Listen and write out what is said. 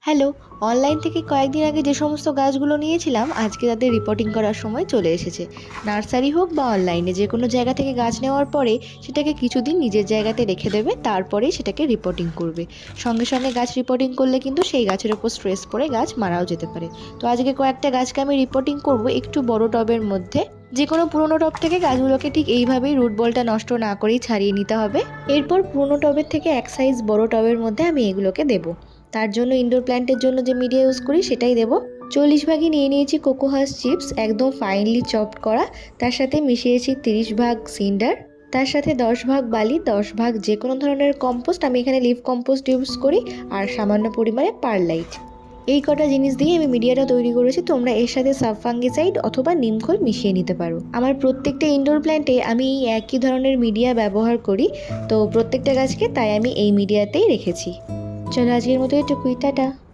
Hello. Online থেকে কয়েকদিন আগে যে সমস্ত গাছগুলো নিয়েছিলাম আজকে তাদের রিপোর্টিং করার সময় চলে এসেছে। নার্সারি হোক বা অনলাইনে যে কোনো জায়গা থেকে গাছ নেওয়ার পরে সেটাকে কিছুদিন নিজের জায়গাতে রেখে দেবে, তারপরেই সেটাকে রিপোর্টিং করবে। সঙ্গে সঙ্গে গাছ রিপোর্টিং করলে কিন্তু সেই গাছের ওপর স্ট্রেস পড়ে গাছ মারাও যেতে পারে। তো আজকে কয়েকটা গাছকে আমি রিপোর্টিং করব একটু বড় টবের মধ্যে। যে কোনো পুরোনো টব থেকে গাছগুলোকে ঠিক এইভাবেই রুট বলটা নষ্ট না করেই ছাড়িয়ে নিতে হবে। এরপর পুরোনো টবের থেকে এক সাইজ বড় টবের মধ্যে আমি এগুলোকে দেবো। তার জন্য ইনডোর প্ল্যান্টের জন্য যে মিডিয়া ইউজ করি সেটাই দেবো। 40 ভাগই নিয়ে নিয়েছি কোকোহাস চিপস, একদম ফাইনলি চপড করা। তার সাথে মিশিয়েছি 30 ভাগ সিন্ডার, তার সাথে 10 ভাগ বালি, 10 ভাগ যে কোনো ধরনের কম্পোস্ট, আমি এখানে লিভ কম্পোস্ট ইউজ করি, আর সামান্য পরিমাণে পারলাইট। এই কটা জিনিস দিয়ে আমি মিডিয়াটা তৈরি করেছি। তোমরা এর সাথে সাবফাঙ্গিসাইড অথবা নিমখোল মিশিয়ে নিতে পারো। আমার প্রত্যেকটা ইনডোর প্ল্যান্টে আমি এই একই ধরনের মিডিয়া ব্যবহার করি, তো প্রত্যেকটা গাছকে তাই আমি এই মিডিয়াতেই রেখেছি। চলো আজকের মতো এটুকুই, টাটা।